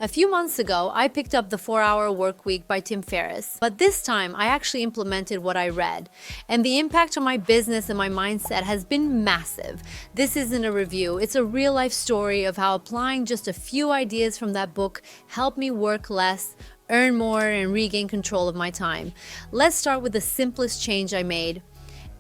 A few months ago, I picked up The 4-Hour Workweek by Tim Ferriss, but this time I actually implemented what I read. And the impact on my business and my mindset has been massive. This isn't a review, it's a real-life story of how applying just a few ideas from that book helped me work less, earn more, and regain control of my time. Let's start with the simplest change I made,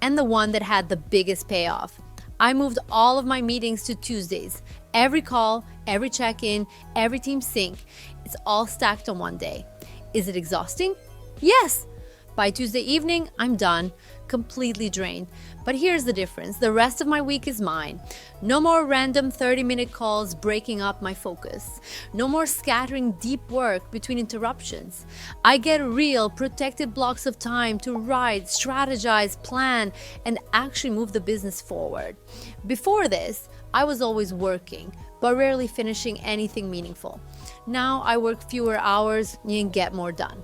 and the one that had the biggest payoff. I moved all of my meetings to Tuesdays. Every call, every check-in, every team sync, it's all stacked on one day. Is it exhausting? Yes! By Tuesday evening, I'm done, completely drained. But here's the difference. The rest of my week is mine. No more random 30-minute calls breaking up my focus. No more scattering deep work between interruptions. I get real, protected blocks of time to write, strategize, plan, and actually move the business forward. Before this, I was always working, but rarely finishing anything meaningful. Now I work fewer hours and get more done.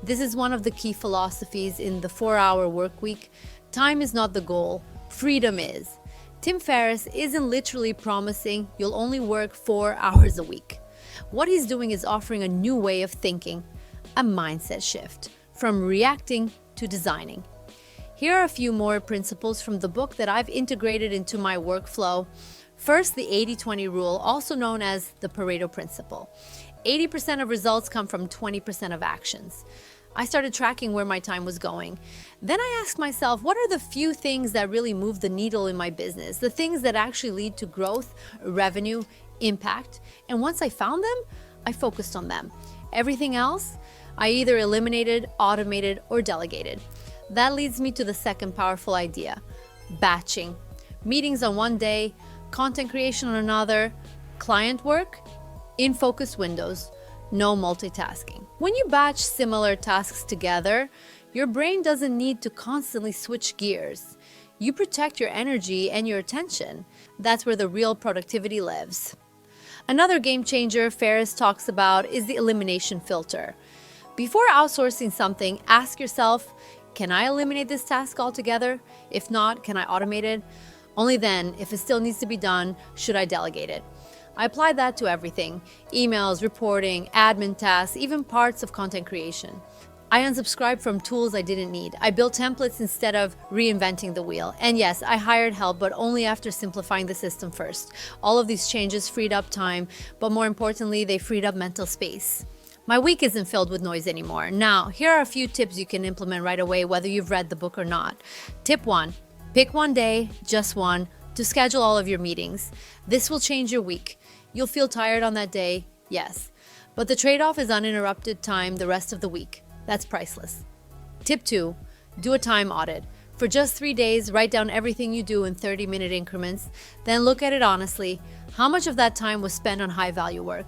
This is one of the key philosophies in the 4-Hour Workweek. Time is not the goal, freedom is. Tim Ferriss isn't literally promising you'll only work 4 hours a week. What he's doing is offering a new way of thinking, a mindset shift, from reacting to designing. Here are a few more principles from the book that I've integrated into my workflow. First, the 80-20 rule, also known as the Pareto principle. 80% of results come from 20% of actions. I started tracking where my time was going. Then I asked myself, what are the few things that really move the needle in my business? The things that actually lead to growth, revenue, impact. And once I found them, I focused on them. Everything else, I either eliminated, automated, or delegated. That leads me to the second powerful idea, batching. Meetings on one day, content creation on another, client work in focused windows, no multitasking. When you batch similar tasks together, your brain doesn't need to constantly switch gears. You protect your energy and your attention. That's where the real productivity lives. Another game changer Ferriss talks about is the elimination filter. Before outsourcing something, ask yourself, can I eliminate this task altogether? If not, can I automate it? Only then, if it still needs to be done, should I delegate it? I applied that to everything: emails, reporting, admin tasks, even parts of content creation. I unsubscribed from tools I didn't need. I built templates instead of reinventing the wheel. And yes, I hired help, but only after simplifying the system first. All of these changes freed up time, but more importantly, they freed up mental space. My week isn't filled with noise anymore. Now, here are a few tips you can implement right away, whether you've read the book or not. Tip 1. Pick one day, just one, to schedule all of your meetings. This will change your week. You'll feel tired on that day, yes. But the trade-off is uninterrupted time the rest of the week. That's priceless. Tip 2. Do a time audit. For just 3 days, write down everything you do in 30-minute increments. Then look at it honestly. How much of that time was spent on high-value work?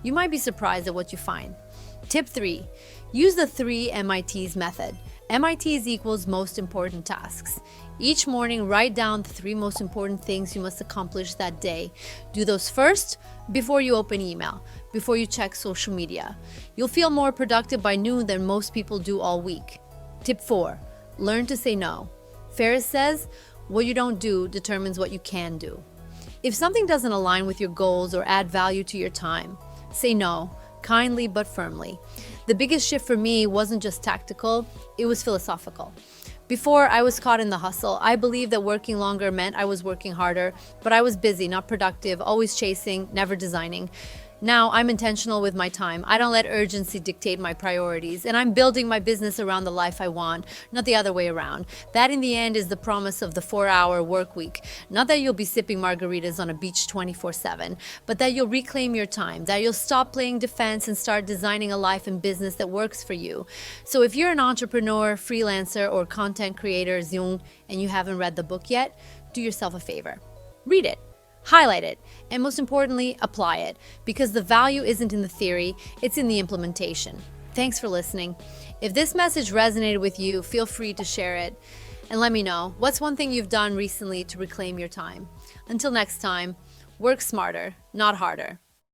You might be surprised at what you find. Tip 3. Use the 3 MITs method. MITs equals most important tasks. Each morning, write down the 3 most important things you must accomplish that day. Do those first before you open email, before you check social media. You'll feel more productive by noon than most people do all week. Tip 4. Learn to say no. Ferriss says, what you don't do determines what you can do. If something doesn't align with your goals or add value to your time, say no, kindly but firmly. The biggest shift for me wasn't just tactical, it was philosophical. Before I was caught in the hustle, I believed that working longer meant I was working harder, but I was busy, not productive, always chasing, never designing. Now I'm intentional with my time. I don't let urgency dictate my priorities, and I'm building my business around the life I want, not the other way around. That in the end is the promise of the 4-Hour Workweek. Not that you'll be sipping margaritas on a beach 24/7, but that you'll reclaim your time, that you'll stop playing defense and start designing a life and business that works for you. So if you're an entrepreneur, freelancer, or content creator, Jung, and you haven't read the book yet, do yourself a favor. Read it. Highlight it, and most importantly, apply it, because the value isn't in the theory, it's in the implementation. Thanks for listening. If this message resonated with you, feel free to share it, and let me know, what's one thing you've done recently to reclaim your time? Until next time, work smarter, not harder.